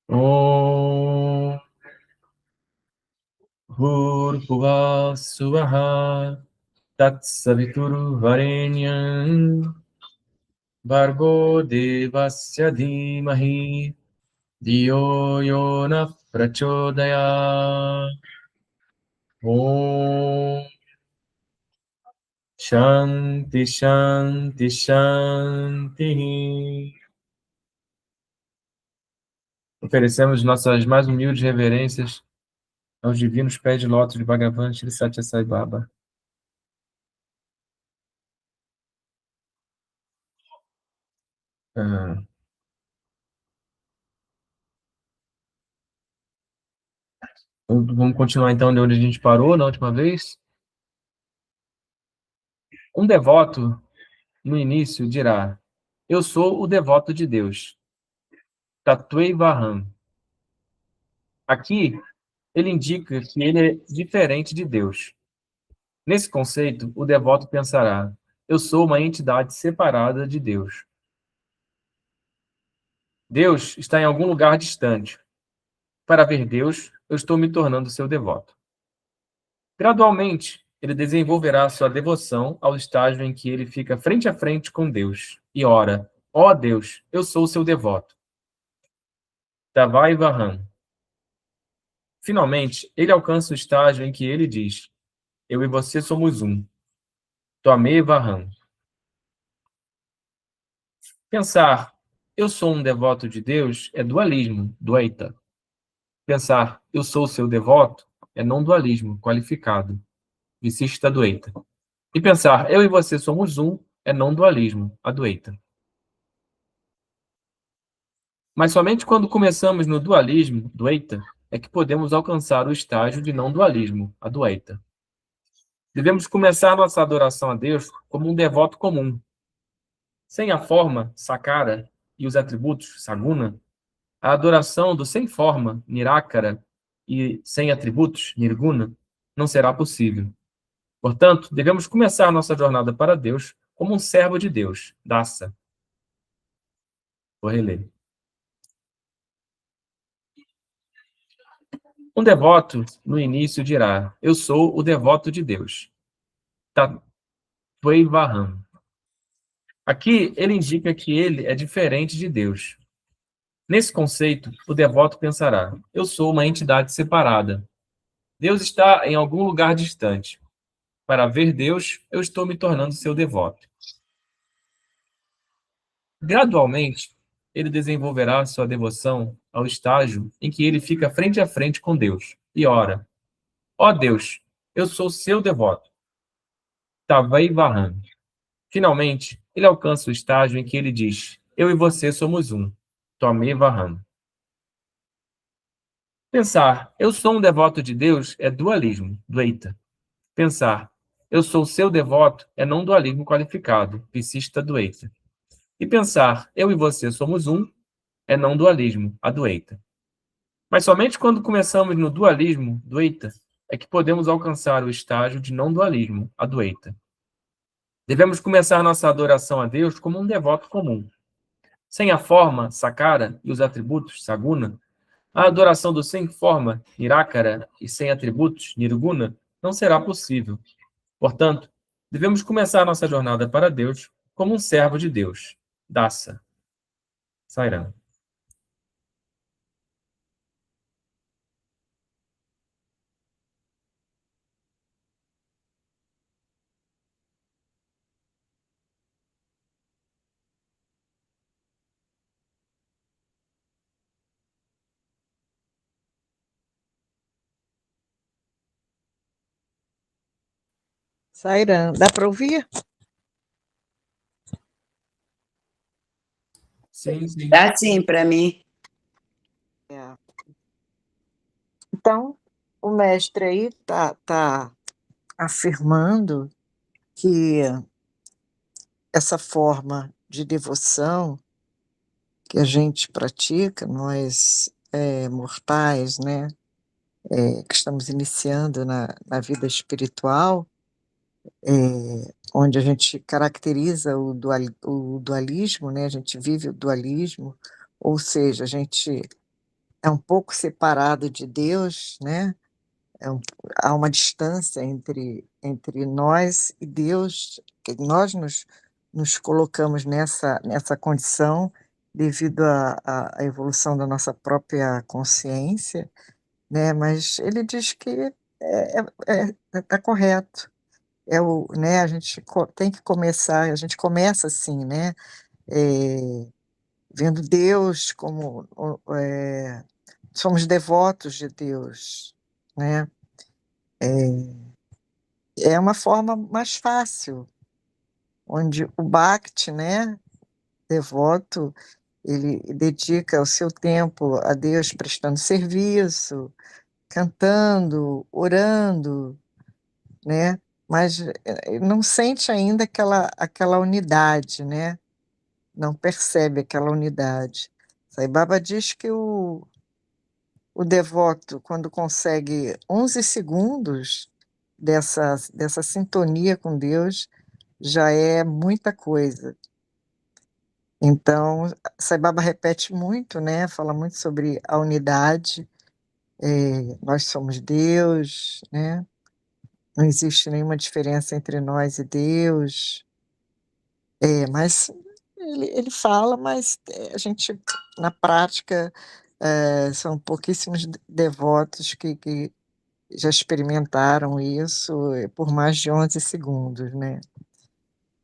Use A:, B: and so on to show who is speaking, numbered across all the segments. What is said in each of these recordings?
A: Om Bhurbhuvah Suvah Tatsaviturvarenyam Bhargo Devasya Dhimahi Dhiyo Yona Prachodaya. Om Shanti Shanti Shanti. Oferecemos nossas mais humildes reverências aos divinos pés de lótus de Bhagavan Shri Satya Sai Baba. Vamos continuar então de onde a gente parou na última vez. Um devoto, no início, dirá: eu sou o devoto de Deus. Tattvai Vaham. Aqui, ele indica que ele é diferente de Deus. Nesse conceito, o devoto pensará: eu sou uma entidade separada de Deus. Deus está em algum lugar distante. Para ver Deus, eu estou me tornando seu devoto. Gradualmente, ele desenvolverá sua devoção ao estágio em que ele fica frente a frente com Deus e ora: ó Deus, eu sou seu devoto. Tavai Vaham. Finalmente, ele alcança o estágio em que ele diz: eu e você somos um. Tvame Vaham. Pensar: eu sou um devoto de Deus é dualismo, Dvaita. Pensar: eu sou seu devoto é não dualismo, qualificado, Visishta Dvaita. E pensar: eu e você somos um é não dualismo, Advaita. Mas somente quando começamos no dualismo, Dvaita, é que podemos alcançar o estágio de não dualismo, Advaita. Devemos começar nossa adoração a Deus como um devoto comum. Sem a forma, Sakara, e os atributos, Saguna, a adoração do sem forma, Nirakara, e sem atributos, Nirguna, não será possível. Portanto, devemos começar nossa jornada para Deus como um servo de Deus, Dasa. Vou reler. Um devoto, no início, dirá: eu sou o devoto de Deus. Tattvai Vaham. Aqui, ele indica que ele é diferente de Deus. Nesse conceito, o devoto pensará: eu sou uma entidade separada. Deus está em algum lugar distante. Para ver Deus, eu estou me tornando seu devoto. Gradualmente, ele desenvolverá sua devoção ao estágio em que ele fica frente a frente com Deus e ora: ó Deus, eu sou seu devoto. Tavai Vaham. Finalmente, ele alcança o estágio em que ele diz: eu e você somos um. Tvame Vaham. Pensar: eu sou um devoto de Deus é dualismo, Dvaita. Pensar: eu sou seu devoto é não dualismo qualificado, Visishta Dvaita. E pensar: eu e você somos um é não dualismo, Advaita. Mas somente quando começamos no dualismo, Dvaita, é que podemos alcançar o estágio de não dualismo, Advaita. Devemos começar nossa adoração a Deus como um devoto comum. Sem a forma, Sakara, e os atributos, Saguna, a adoração do sem forma, Nirakara, e sem atributos, Nirguna, não será possível. Portanto, devemos começar nossa jornada para Deus como um servo de Deus, Dasa. Sairam.
B: Sairam. Dá para ouvir?
A: Sim, sim.
C: Dá sim para mim.
B: Então, o mestre aí está afirmando que essa forma de devoção que a gente pratica, nós mortais, né, que estamos iniciando na vida espiritual, onde a gente caracteriza o dualismo, né, a gente vive o dualismo, ou seja, a gente é um pouco separado de Deus, né? É um há uma distância entre nós e Deus, que nós nos colocamos nessa condição devido à evolução da nossa própria consciência, né, mas ele diz que tá correto. Né, a gente tem que começar, a gente começa assim, né, eh, vendo Deus como somos devotos de Deus, né. É uma forma mais fácil, onde o Bhakti, né, devoto, ele dedica o seu tempo a Deus prestando serviço, cantando, orando, né, mas, não sente ainda aquela unidade, né, não percebe aquela unidade. Sai Baba diz que o devoto, quando consegue 11 segundos dessa sintonia com Deus, já é muita coisa. Então, Sai Baba repete muito, né, fala muito sobre a unidade, nós somos Deus, né, não existe nenhuma diferença entre nós e Deus. Mas ele fala, mas, a gente na prática, são pouquíssimos devotos que já experimentaram isso, por mais de 11 segundos, né.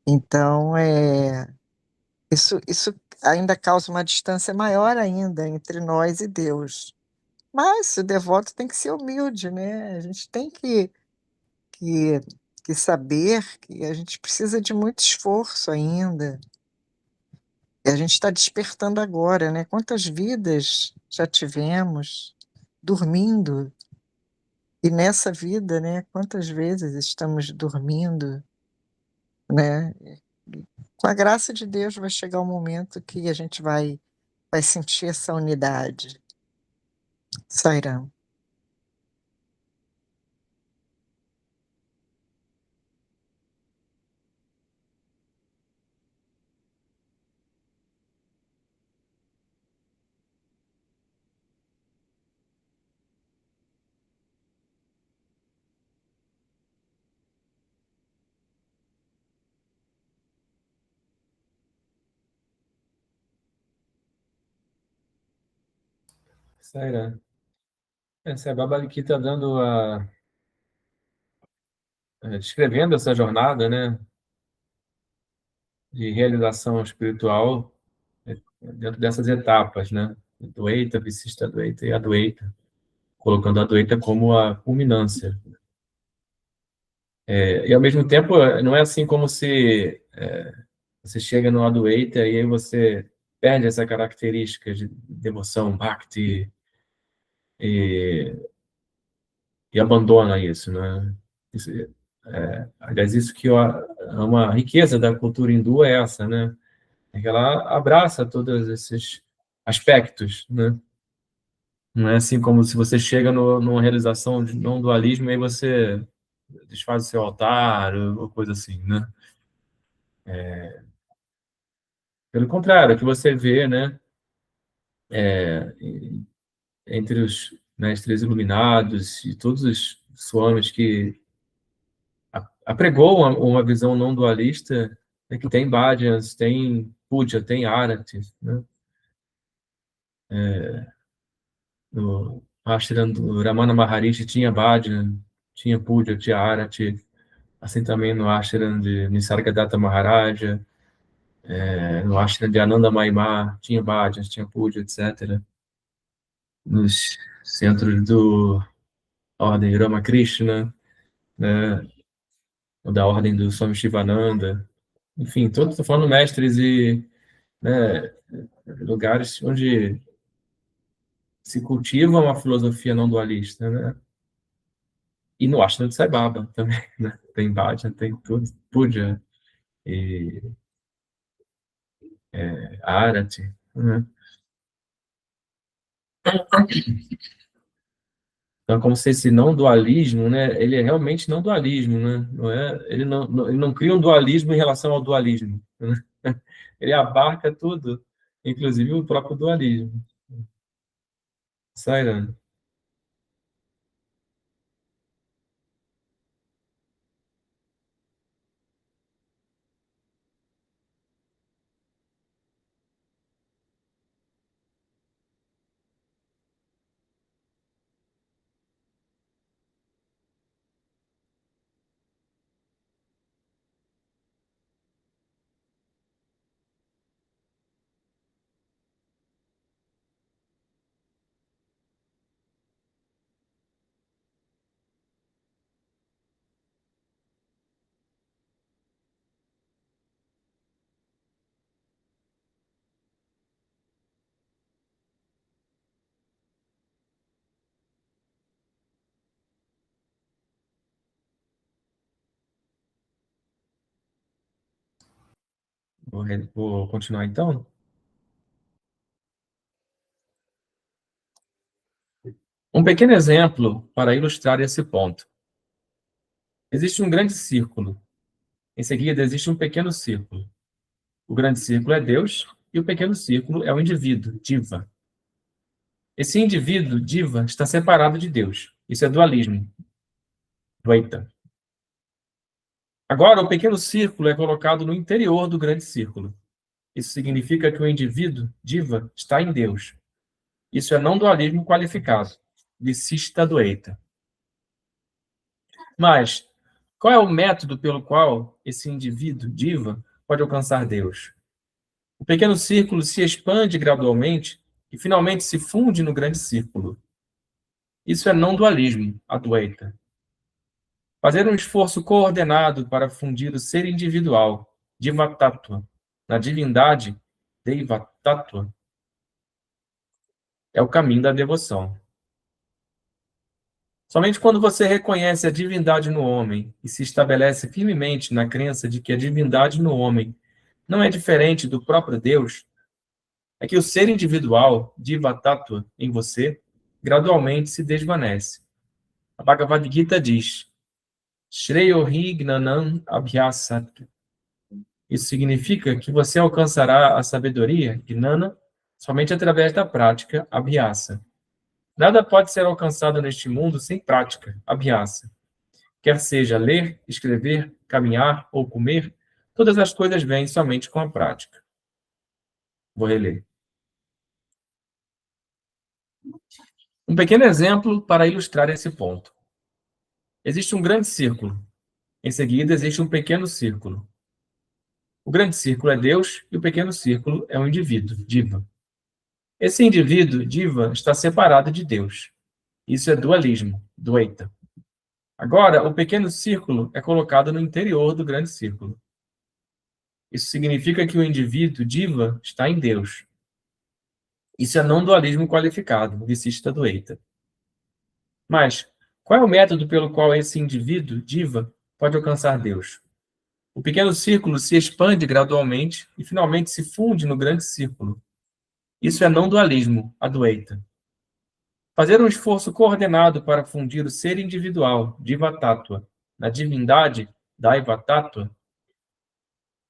B: Então, isso ainda causa uma distância maior ainda entre nós e Deus. Mas o devoto tem que ser humilde, né, a gente tem que que saber que a gente precisa de muito esforço ainda, e a gente está despertando agora, né, quantas vidas já tivemos dormindo, e nessa vida, né, quantas vezes estamos dormindo, né, com a graça de Deus vai chegar um momento que a gente vai sentir essa unidade. Sairam.
A: Sairá. Essa é a Baba aqui está dando descrevendo essa jornada, né, de realização espiritual, dentro dessas etapas, né, Dvaita, Visista Dvaita e Advaita, colocando a Advaita como a culminância. E ao mesmo tempo, não é assim como se você chega no Advaita e aí você perde essa característica de devoção, Bhakti, e, e abandona isso, né? Isso, aliás, isso que é uma riqueza da cultura hindu é essa, né? É que ela abraça todos esses aspectos, né? Não é assim como se você chega numa realização de não dualismo e aí você desfaz o seu altar ou coisa assim, né? Pelo contrário, o que você vê, né, entre os mestres iluminados e todos os swamis que apregou uma visão não dualista, é que tem bhajans, tem puja, tem arati, né? No ashram do Ramana Maharishi tinha bhajan, tinha puja, tinha arati, assim também no ashram de Nisargadatta Maharaja, no ashram de Ananda Maimar tinha bhajans, tinha puja, etc. Nos centros do Ordem Ramakrishna, né, da Ordem do Swami Shivananda, enfim, todos, estou falando mestres e, né, lugares onde se cultiva uma filosofia não dualista, né? E no Ashram de Sai Baba também, né? Tem Bhajan, tem tudo, Puja e Arati, né? Então, como se esse não dualismo, né? Ele é realmente não dualismo, né? Não é, ele não cria um dualismo em relação ao dualismo, né? Ele abarca tudo, inclusive o próprio dualismo. Sairã. Vou continuar então. Um pequeno exemplo para ilustrar esse ponto. Existe um grande círculo. Em seguida, existe um pequeno círculo. O grande círculo é Deus e o pequeno círculo é o indivíduo, Diva. Esse indivíduo, Diva, está separado de Deus. Isso é dualismo, Dvaita. Agora, o pequeno círculo é colocado no interior do grande círculo. Isso significa que o indivíduo, Diva, está em Deus. Isso é não dualismo qualificado, Visista Dvaita. Mas, qual é o método pelo qual esse indivíduo, Diva, pode alcançar Deus? O pequeno círculo se expande gradualmente e finalmente se funde no grande círculo. Isso é não dualismo, Advaita. Fazer um esforço coordenado para fundir o ser individual, Diva-tattva, na divindade, Deiva-tattva, é o caminho da devoção. Somente quando você reconhece a divindade no homem e se estabelece firmemente na crença de que a divindade no homem não é diferente do próprio Deus, é que o ser individual, Diva-tattva, em você, gradualmente se desvanece. A Bhagavad Gita diz, Shreyohi Gnanam Abhyasat. Isso significa que você alcançará a sabedoria, Gnana, somente através da prática, Abhyasa. Nada pode ser alcançado neste mundo sem prática, Abhyasa. Quer seja ler, escrever, caminhar ou comer, todas as coisas vêm somente com a prática. Vou reler. Um pequeno exemplo para ilustrar esse ponto. Existe um grande círculo. Em seguida, existe um pequeno círculo. O grande círculo é Deus e o pequeno círculo é o indivíduo, Diva. Esse indivíduo, Diva, está separado de Deus. Isso é dualismo, Dvaita. Agora, o pequeno círculo é colocado no interior do grande círculo. Isso significa que o indivíduo, Diva, está em Deus. Isso é não dualismo qualificado, Visista Dvaita. Mas, qual é o método pelo qual esse indivíduo, Diva, pode alcançar Deus? O pequeno círculo se expande gradualmente e finalmente se funde no grande círculo. Isso é não dualismo, Advaita. Fazer um esforço coordenado para fundir o ser individual, Diva-tattva, na divindade, Daiva-tattva,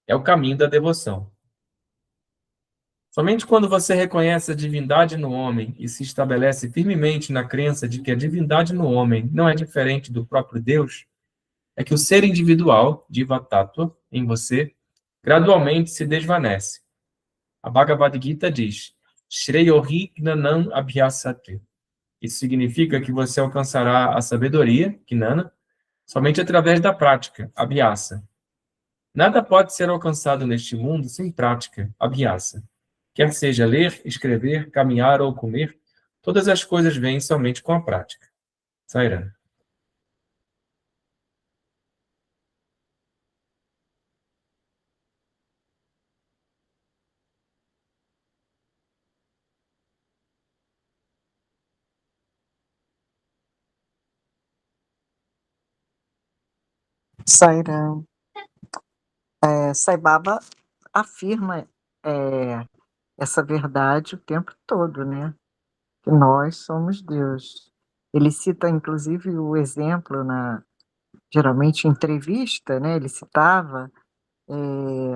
A: é o caminho da devoção. Somente quando você reconhece a divindade no homem e se estabelece firmemente na crença de que a divindade no homem não é diferente do próprio Deus, é que o ser individual, Diva-tattva, em você, gradualmente se desvanece. A Bhagavad Gita diz, Shreyohi Gnanam Abhyasati. Isso significa que você alcançará a sabedoria, Gnana, somente através da prática, Abhyasa. Nada pode ser alcançado neste mundo sem prática, Abhyasa. Quer seja ler, escrever, caminhar ou comer, todas as coisas vêm somente com a prática. Sairã.
B: Sairam. Sai Baba afirma essa verdade o tempo todo, né? Que nós somos Deus. Ele cita, inclusive, o exemplo geralmente em entrevista, né? Ele citava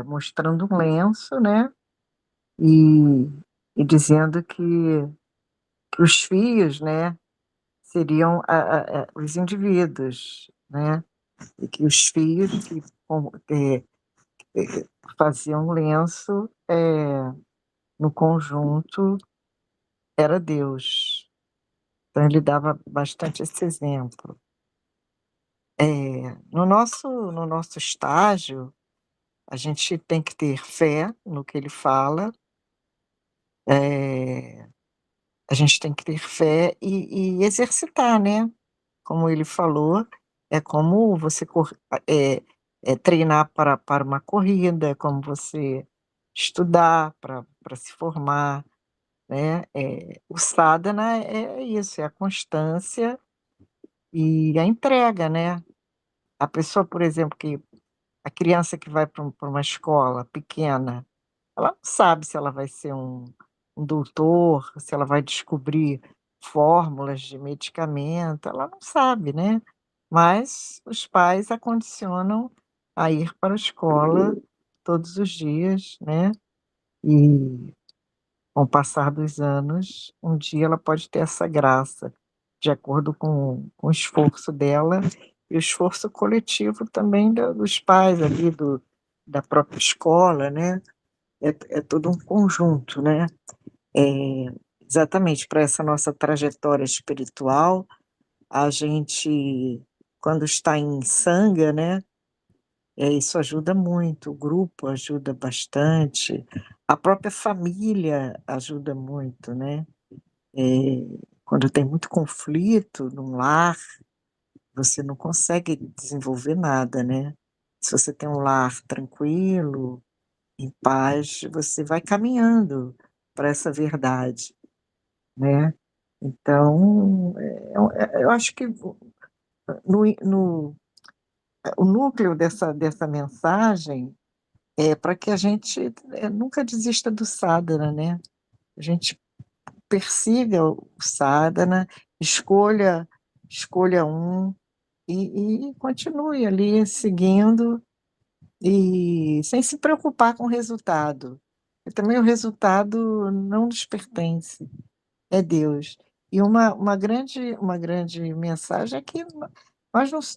B: mostrando um lenço, né? E dizendo que que os fios, né, seriam os indivíduos, né, e que os fios faziam um lenço no conjunto era Deus. Então ele dava bastante esse exemplo. No nosso estágio, a gente tem que ter fé no que ele fala, eh, a gente tem que ter fé e exercitar, né. Como ele falou, é como você treinar para uma corrida, é como você estudar para se formar, né. O sadhana é isso, é a constância e a entrega, né. A pessoa, por exemplo, a criança que vai para uma escola pequena, ela não sabe se ela vai ser um doutor, se ela vai descobrir fórmulas de medicamento, ela não sabe, né. Mas os pais a condicionam a ir para a escola todos os dias, né, e com o passar dos anos, um dia ela pode ter essa graça, de acordo com o esforço dela e o esforço coletivo também dos pais ali, da própria escola, né. É todo um conjunto, né. Exatamente, para essa nossa trajetória espiritual, a gente, quando está em sanga, né, isso ajuda muito, o grupo ajuda bastante, a própria família ajuda muito, né. Quando tem muito conflito num lar, você não consegue desenvolver nada, né. Se você tem um lar tranquilo, em paz, você vai caminhando para essa verdade, né. Então, eu acho que no i no o núcleo dessa mensagem é para que a gente, nunca desista do sadhana, né. A gente persiga o sadhana, escolha um e continue ali seguindo e sem se preocupar com o resultado. E também o resultado não nos pertence. É Deus. E uma grande mensagem é que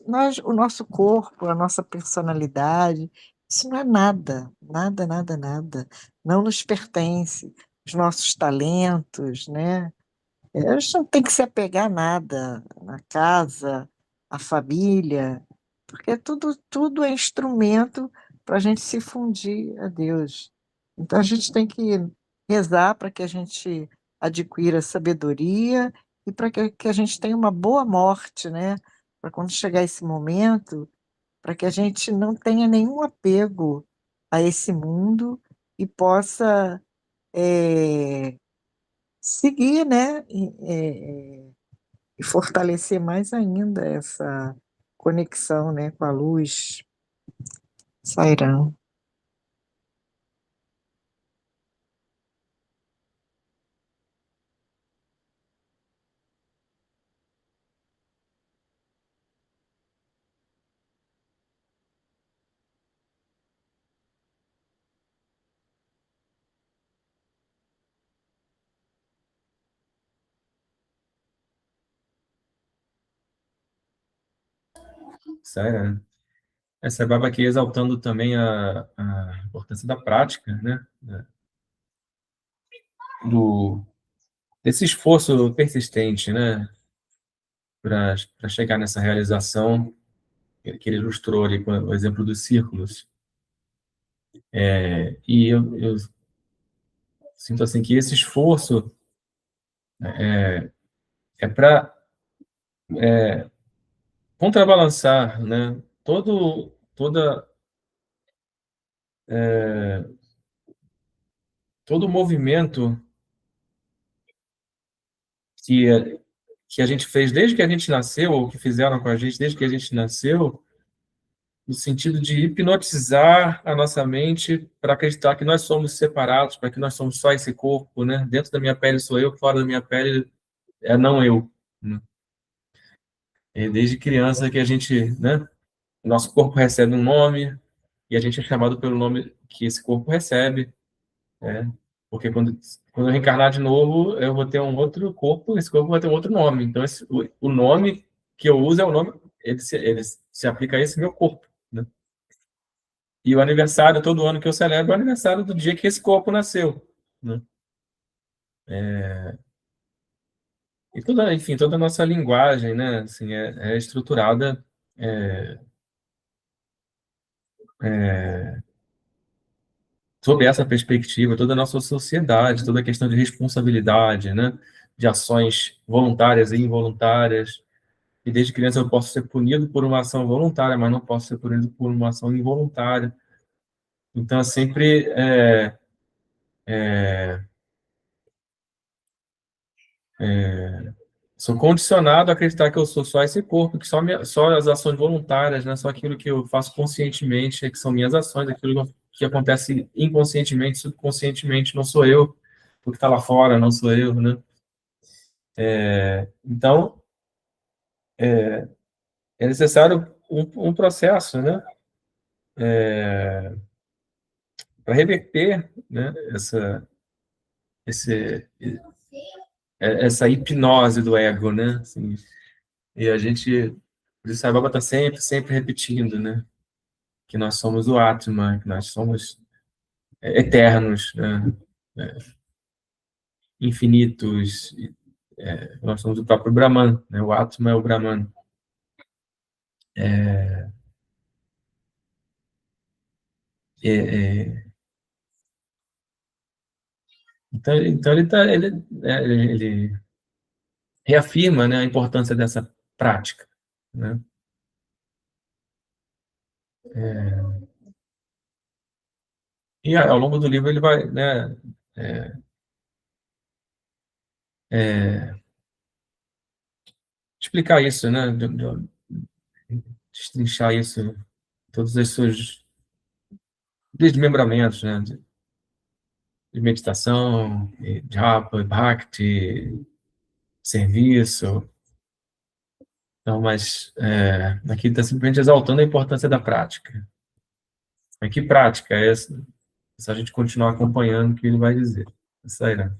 B: nós o nosso corpo, a nossa personalidade, isso não é nada, nada, nada, nada, não nos pertence. Os nossos talentos, né, a gente não tem que se apegar a nada, a casa, a família, porque tudo é instrumento para a gente se fundir a Deus. Então a gente tem que rezar para que a gente adquira sabedoria e para que a gente tenha uma boa morte, né, para quando chegar esse momento, para que a gente não tenha nenhum apego a esse mundo e possa, eh, seguir, né, e fortalecer mais ainda essa conexão, né, com a luz sairão.
A: Sério, né? Essa Baba aqui exaltando também a importância da prática, né? Do, desse esforço persistente, né? Para chegar nessa realização que ele ilustrou ali com o exemplo dos círculos. E eu sinto assim que esse esforço é para contrabalançar, né? Todo o movimento que, que a gente fez desde que a gente nasceu, ou que fizeram com a gente desde que a gente nasceu, no sentido de hipnotizar a nossa mente para acreditar que nós somos separados, para que nós somos só esse corpo, né? Dentro da minha pele sou eu, fora da minha pele é não eu, né? E desde criança que a gente, né? Nosso corpo recebe um nome e a gente é chamado pelo nome que esse corpo recebe, né? Porque quando eu reencarnar de novo, eu vou ter um outro corpo, esse corpo vai ter um outro nome. Então, o nome que eu uso é o nome, ele se aplica a esse meu corpo, né? E o aniversário, todo ano que eu celebro, é o aniversário do dia que esse corpo nasceu, né? E toda, enfim, toda a nossa linguagem, né, assim, é estruturada é, sob essa perspectiva, toda a nossa sociedade, toda a questão de responsabilidade, né, de ações voluntárias e involuntárias. E desde criança eu posso ser punido por uma ação voluntária, mas não posso ser punido por uma ação involuntária. Então, é sempre sou condicionado a acreditar que eu sou só esse corpo, que só as ações voluntárias, né, só aquilo que eu faço conscientemente, é que são minhas ações, aquilo que acontece inconscientemente, subconscientemente, não sou eu, o que está lá fora não sou eu, né? Então, é necessário um processo, né, para reverter, né, esse, essa hipnose do ego, né? Assim, e a gente, o Sai Baba está sempre, sempre repetindo, né? Que nós somos o Atma, que nós somos eternos, né? Infinitos, nós somos o próprio Brahman, né? O Atma é o Brahman. É, é, então ele reafirma, né, a importância dessa prática, né? E ao longo do livro ele vai, né, explicar isso, né, destrinchar isso, todos os seus desmembramentos, né, de meditação, de japa, bhakti, serviço. Então, mas aqui está simplesmente exaltando a importância da prática. Mas que prática é essa? É só a gente continuar acompanhando o que ele vai dizer. Isso aí, né?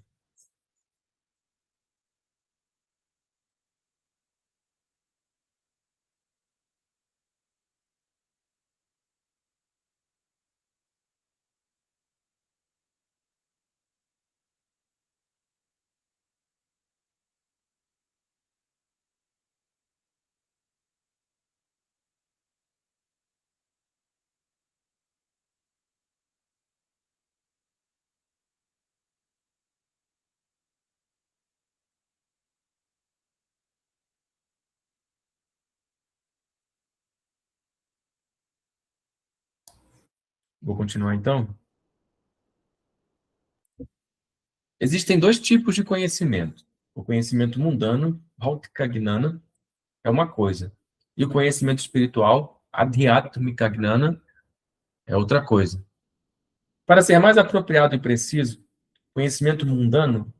A: Vou continuar então. Existem dois tipos de conhecimento. O conhecimento mundano, Bhautika Gnana, é uma coisa. E o conhecimento espiritual, Adhyatmika Gnana, é outra coisa. Para ser mais apropriado e preciso, conhecimento mundano,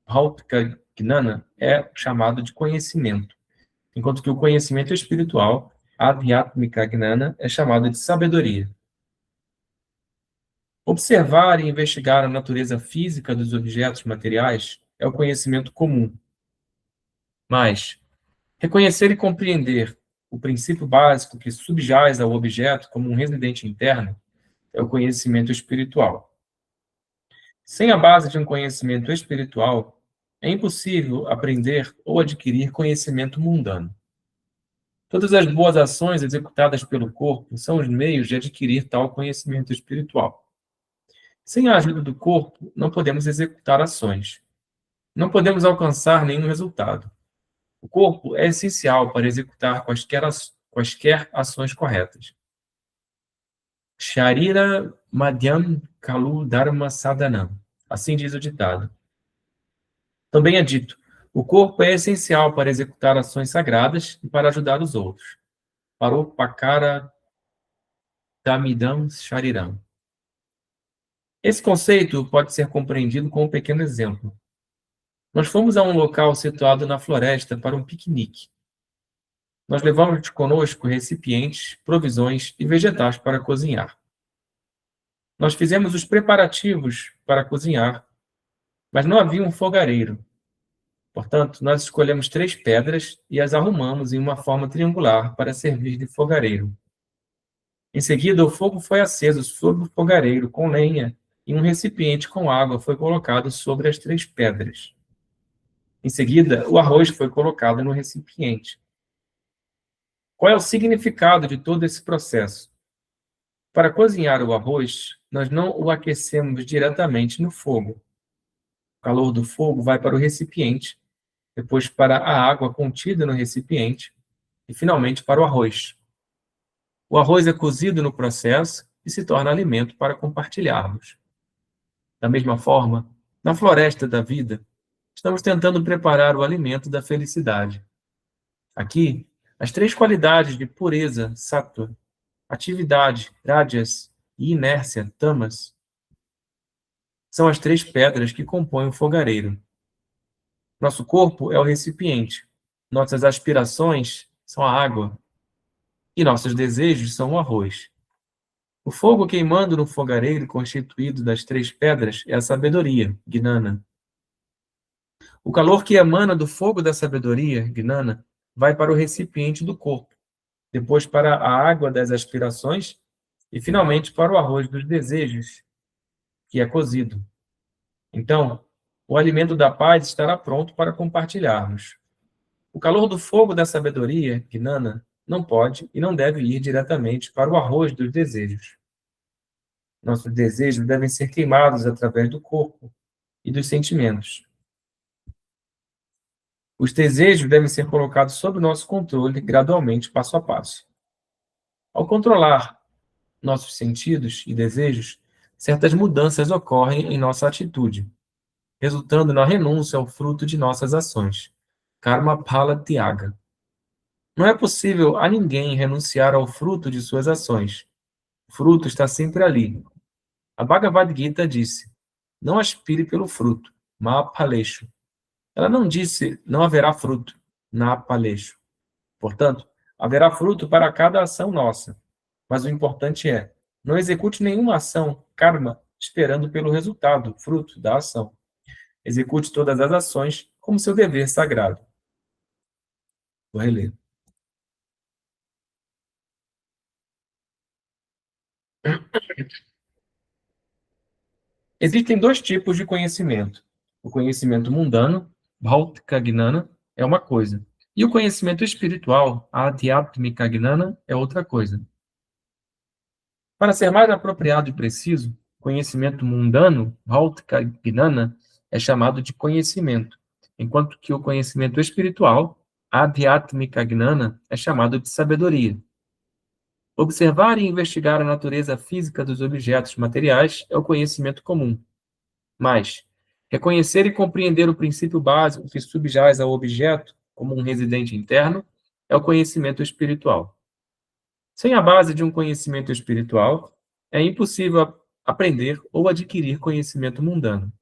A: Bhautika Gnana, é chamado de conhecimento, enquanto que o conhecimento espiritual, Adhyatmika Gnana, é chamado de sabedoria. Observar e investigar a natureza física dos objetos materiais é o conhecimento comum. Mas reconhecer e compreender o princípio básico que subjaz ao objeto como um residente interno é o conhecimento espiritual. Sem a base de um conhecimento espiritual, é impossível aprender ou adquirir conhecimento mundano. Todas as boas ações executadas pelo corpo são os meios de adquirir tal conhecimento espiritual. Sem a ajuda do corpo, não podemos executar ações. Não podemos alcançar nenhum resultado. O corpo é essencial para executar quaisquer ações corretas. Sharira Madhyam Kalu Dharma Sadhanam. Assim diz o ditado. Também é dito, o corpo é essencial para executar ações sagradas e para ajudar os outros. Paropakara Tamidam Shariram. Esse conceito pode ser compreendido com um pequeno exemplo. Nós fomos a um local situado na floresta para um piquenique. Nós levamos conosco recipientes, provisões e vegetais para cozinhar. Nós fizemos os preparativos para cozinhar mas não havia um fogareiro. Portanto, nós escolhemos 3 pedras e as arrumamos em uma forma triangular para servir de fogareiro. Em seguida, o fogo foi aceso sobre o fogareiro com lenha e um recipiente com água foi colocado sobre as 3 pedras. Em seguida, o arroz foi colocado no recipiente. Qual é o significado de todo esse processo? Para cozinhar o arroz, nós não o aquecemos diretamente no fogo. O calor do fogo vai para o recipiente, depois para a água contida no recipiente e, finalmente, para o arroz. O arroz é cozido no processo e se torna alimento para compartilharmos. Da mesma forma, na floresta da vida, estamos tentando preparar o alimento da felicidade. Aqui, as 3 qualidades de pureza, sattva, atividade, rajas, e inércia, tamas, são as 3 pedras que compõem o fogareiro. Nosso corpo é o recipiente, nossas aspirações são a água e nossos desejos são o arroz. O fogo queimando no fogareiro constituído das 3 pedras é a sabedoria, gnana. O calor que emana do fogo da sabedoria, gnana, vai para o recipiente do corpo, depois para a água das aspirações e, finalmente, para o arroz dos desejos, que é cozido. Então, o alimento da paz estará pronto para compartilharmos. O calor do fogo da sabedoria, gnana, não pode e não deve ir diretamente para o arroz dos desejos. Nossos desejos devem ser queimados através do corpo e dos sentimentos. Os desejos devem ser colocados sob nosso controle gradualmente, passo a passo. Ao controlar nossos sentidos e desejos, certas mudanças ocorrem em nossa atitude, resultando na renúncia ao fruto de nossas ações. Karma Phala Tyaga. Não é possível a ninguém renunciar ao fruto de suas ações. O fruto está sempre ali. A Bhagavad Gita disse: não aspire pelo fruto, ma paleshu. Ela não disse: não haverá fruto, na paleshu. Portanto, haverá fruto para cada ação nossa. Mas o importante é, não execute nenhuma ação, karma, esperando pelo resultado, fruto da ação. Execute todas as ações como seu dever sagrado. Vou reler. Existem 2 tipos de conhecimento. O conhecimento mundano, Bhautika Gnana, é uma coisa. E o conhecimento espiritual, Adhyatmika Gnana, é outra coisa. Para ser mais apropriado e preciso, conhecimento mundano, Bhautika Gnana, é chamado de conhecimento, enquanto que o conhecimento espiritual, Adhyatmika Gnana, é chamado de sabedoria. Observar e investigar a natureza física dos objetos materiais é o conhecimento comum. Mas, reconhecer e compreender o princípio básico que subjaz ao objeto, como um residente interno, é o conhecimento espiritual. Sem a base de um conhecimento espiritual, é impossível aprender ou adquirir conhecimento mundano.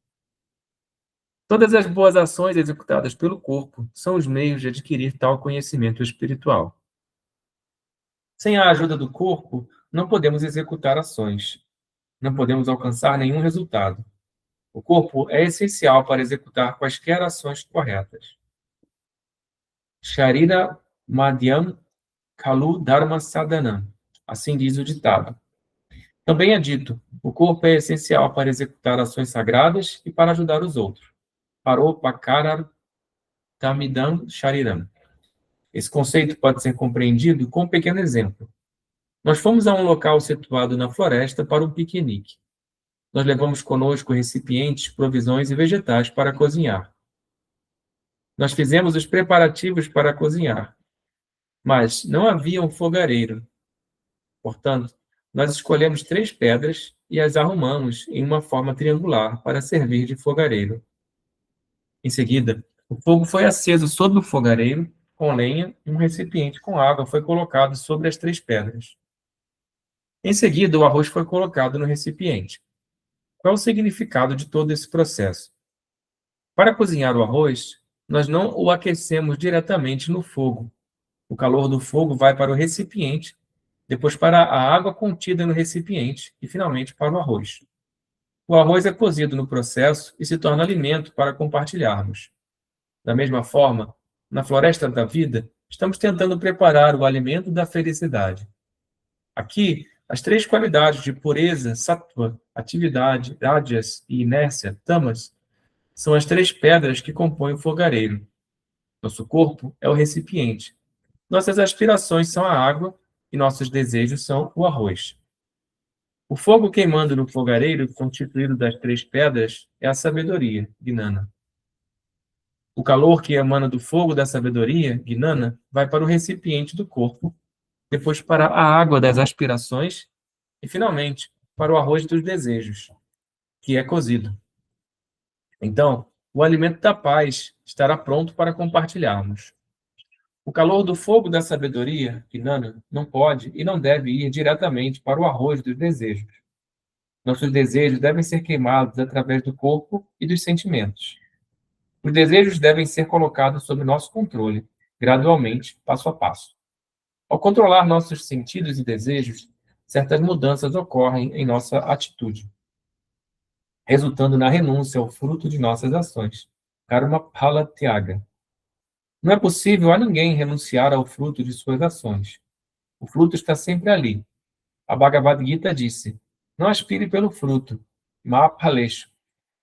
A: Todas as boas ações executadas pelo corpo são os meios de adquirir tal conhecimento espiritual. Sem a ajuda do corpo, não podemos executar ações. Não podemos alcançar nenhum resultado. O corpo é essencial para executar quaisquer ações corretas. Sharira Madhyam Kalu Dharma Sadhanam. Assim diz o ditado. Também é dito, o corpo é essencial para executar ações sagradas e para ajudar os outros. Paropakarar Tamidam Shariram. Esse conceito pode ser compreendido com um pequeno exemplo. Nós fomos a um local situado na floresta para um piquenique. Nós levamos conosco recipientes, provisões e vegetais para cozinhar. Nós fizemos os preparativos para cozinhar, mas não havia um fogareiro. Portanto, nós escolhemos 3 pedras e as arrumamos em uma forma triangular para servir de fogareiro. Em seguida, o fogo foi aceso sobre o fogareiro com lenha e um recipiente com água foi colocado sobre as 3 pedras. Em seguida, o arroz foi colocado no recipiente. Qual é o significado de todo esse processo? Para cozinhar o arroz, nós não o aquecemos diretamente no fogo. O calor do fogo vai para o recipiente, depois para a água contida no recipiente e, finalmente, para o arroz. O arroz é cozido no processo e se torna alimento para compartilharmos. Da mesma forma, na floresta da vida, estamos tentando preparar o alimento da felicidade. Aqui, as três qualidades de pureza, sattva, atividade, rajas e inércia, tamas, são as três pedras que compõem o fogareiro. Nosso corpo é o recipiente. Nossas aspirações são a água e nossos desejos são o arroz. O fogo queimando no fogareiro, constituído das três pedras, é a sabedoria, Gnana. O calor que emana do fogo da sabedoria, Gnana, vai para o recipiente do corpo, depois para a água das aspirações e, finalmente, para o arroz dos desejos, que é cozido. Então, o alimento da paz estará pronto para compartilharmos. O calor do fogo da sabedoria, Gnana, não pode e não deve ir diretamente para o arroz dos desejos. Nossos desejos devem ser queimados através do corpo e dos sentimentos. Os desejos devem ser colocados sob nosso controle, gradualmente, passo a passo. Ao controlar nossos sentidos e desejos, certas mudanças ocorrem em nossa atitude, resultando na renúncia ao fruto de nossas ações. Karma Phala Tyaga. Não é possível a ninguém renunciar ao fruto de suas ações. O fruto está sempre ali. A Bhagavad Gita disse: não aspire pelo fruto, Mahapaleshu.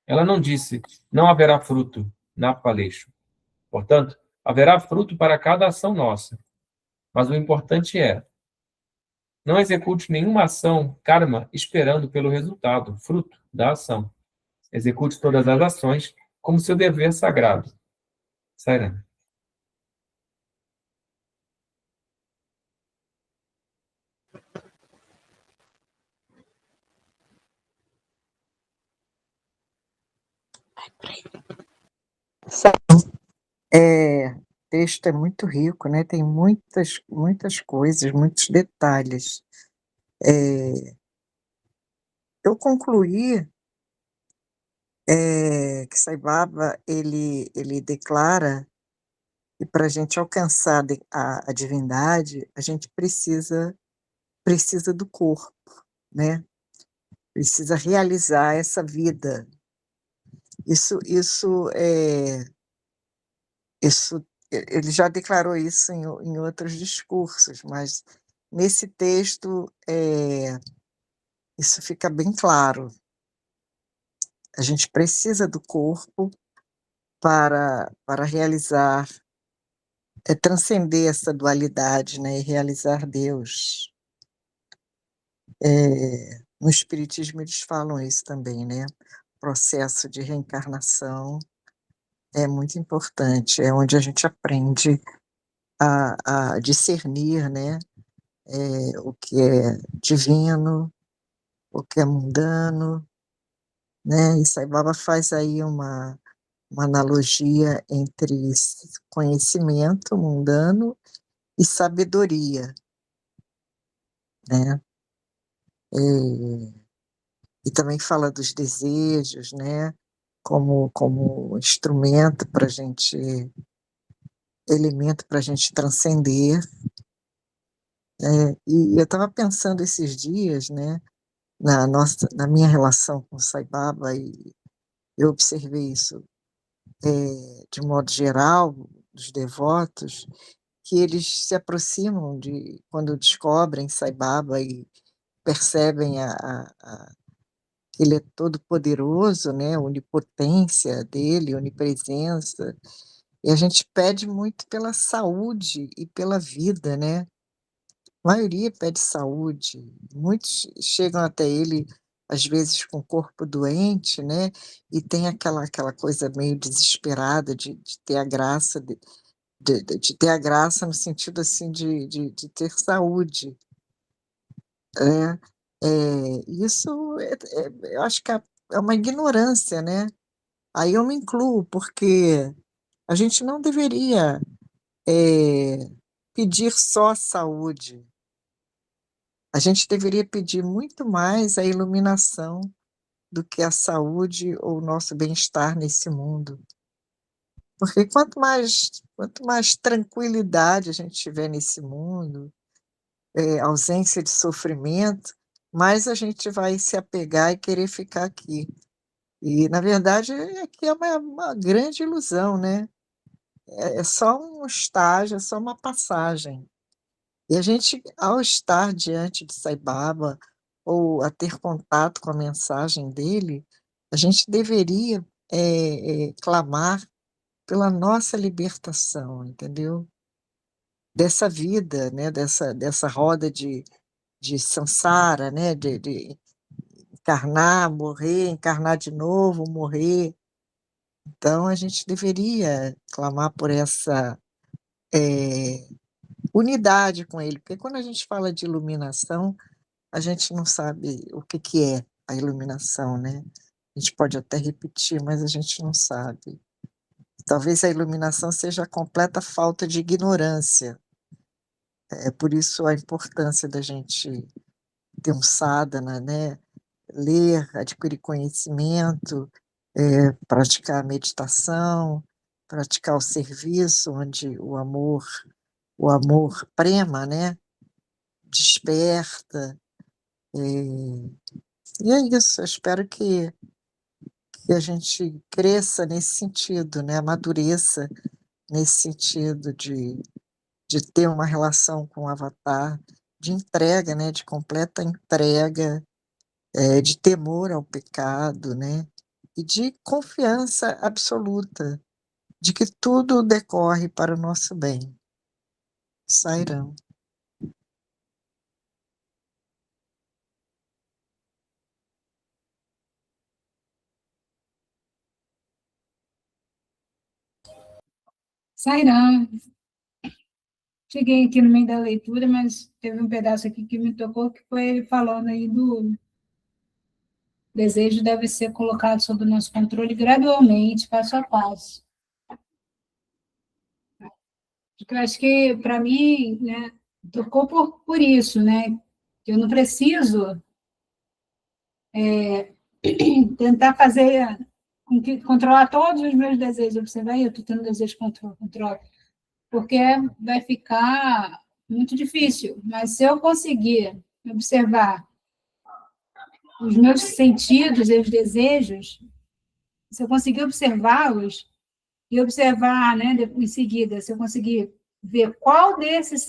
A: Ela não disse: não haverá fruto, Napaleshu. Portanto, haverá fruto para cada ação nossa. Mas o importante é: não execute nenhuma ação, karma, esperando pelo resultado, fruto da ação. Execute todas as ações como seu dever sagrado. Sairana.
B: O texto é muito rico, né? Tem muitas coisas, muitos detalhes. Eu concluí que Sai Baba ele declara que para a gente alcançar a divindade, a gente precisa do corpo, né? Precisa realizar essa vida. Isso ele já declarou isso em outros discursos, mas nesse texto isso fica bem claro. A gente precisa do corpo para realizar, transcender essa dualidade, né, e realizar Deus. No Espiritismo eles falam isso também, né? O processo de reencarnação é muito importante, é onde a gente aprende a discernir, né, o que é divino, o que é mundano, né? E Sai Baba faz aí uma analogia entre conhecimento mundano e sabedoria, né? E também fala dos desejos, né? Como instrumento para a gente, elemento para a gente transcender. E eu estava pensando esses dias, né? Na minha relação com o Sai Baba, e eu observei isso de modo geral, dos devotos, que eles se aproximam quando descobrem Sai Baba e percebem que ele é todo poderoso, né, a onipotência dele, onipresença, e a gente pede muito pela saúde e pela vida, né? A maioria pede saúde, muitos chegam até ele, às vezes, com o corpo doente, né, e tem aquela coisa meio desesperada de ter a graça de ter a graça no sentido, assim, de ter saúde, né. Isso eu acho que é uma ignorância, né. Aí eu me incluo, porque a gente não deveria, pedir só saúde, a gente deveria pedir muito mais a iluminação do que a saúde ou o nosso bem-estar nesse mundo. Porque quanto mais tranquilidade a gente tiver nesse mundo, ausência de sofrimento, mais a gente vai se apegar e querer ficar aqui. E, na verdade, aqui é uma grande ilusão, né? É só um estágio, é só uma passagem. E a gente, ao estar diante de Sai Baba, ou a ter contato com a mensagem dele, a gente deveria clamar pela nossa libertação, entendeu? Dessa vida, né? Dessa roda de samsara, né? De encarnar, morrer, encarnar de novo, morrer. Então, a gente deveria clamar por essa unidade com ele, porque quando a gente fala de iluminação, a gente não sabe o que que é a iluminação, né? A gente pode até repetir, mas a gente não sabe. Talvez a iluminação seja a completa falta de ignorância. É por isso a importância da gente ter um sadhana, né? Ler, adquirir conhecimento, praticar a meditação, praticar o serviço, onde o amor prema, né? Desperta. E é isso, eu espero que a gente cresça nesse sentido, né? Amadureça nesse sentido de ter uma relação com o avatar, de entrega, né? De completa entrega, de temor ao pecado, né? E de confiança absoluta de que tudo decorre para o nosso bem. Sairão.
C: Sairão. Cheguei aqui no meio da leitura, mas teve um pedaço aqui que me tocou, que foi ele falando aí do desejo deve ser colocado sob o nosso controle gradualmente, passo a passo. Porque eu acho que, para mim, né, tocou por isso, né? Que eu não preciso tentar fazer controlar todos os meus desejos. Você vai, eu estou tendo desejo de controle, porque vai ficar muito difícil. Mas se eu conseguir observar os meus sentidos e os desejos, se eu conseguir observá-los e observar, né, em seguida, se eu conseguir ver qual desses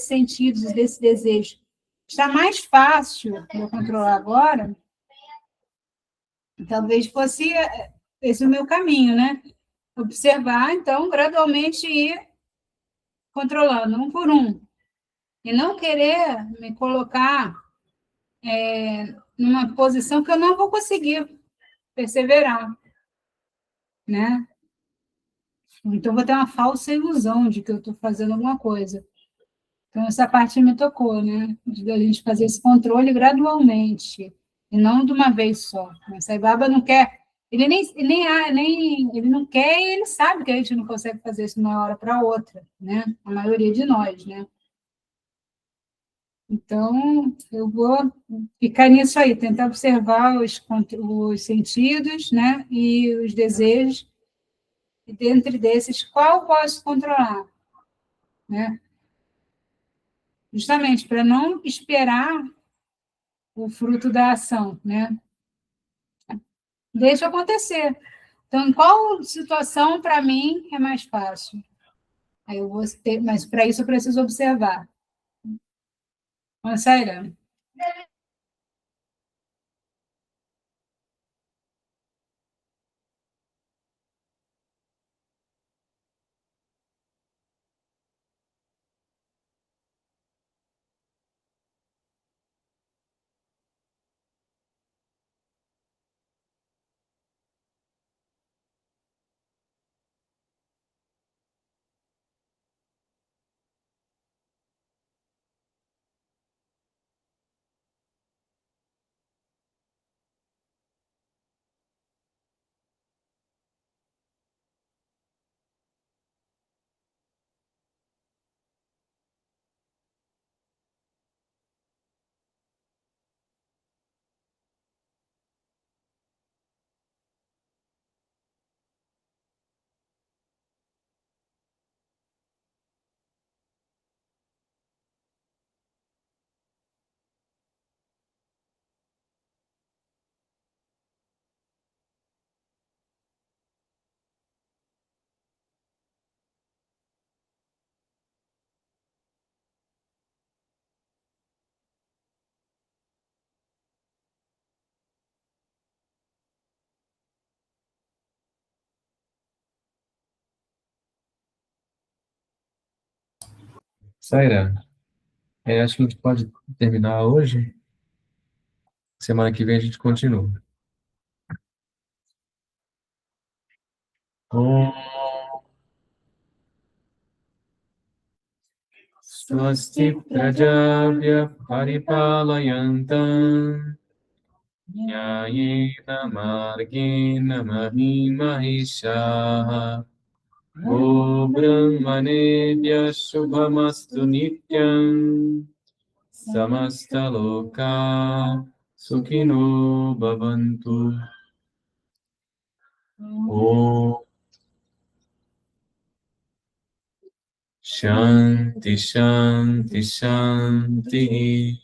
C: sentidos, desse desejo, está mais fácil de eu controlar agora, talvez fosse esse o meu caminho, né? Observar, então, gradualmente ir controlando, um por um. E não querer me colocar numa posição que eu não vou conseguir perseverar, né? Então, vou ter uma falsa ilusão de que eu estou fazendo alguma coisa. Então, essa parte me tocou, né? De a gente fazer esse controle gradualmente, e não de uma vez só. Mas Sai Baba não quer, ele não quer e ele sabe que a gente não consegue fazer isso de uma hora para outra, né? A maioria de nós, né? Então, eu vou ficar nisso aí, tentar observar os sentidos, né? E os desejos, e dentre desses, qual eu posso controlar, né? Justamente para não esperar o fruto da ação, né? Deixa acontecer. Então, em qual situação, para mim, é mais fácil? Aí eu vou ter, mas para isso eu preciso observar. Mas, sério,
A: Saira, acho que a gente pode terminar hoje. Semana que vem a gente continua. Om Swasti Prajabhya Paripalayantam Nyayena Margena Mahishaha Go Brahmanebhya Shubhamastu Nityam Samasta Loka Sukhino Bhavantu. Om Shanti Shanti Shanti.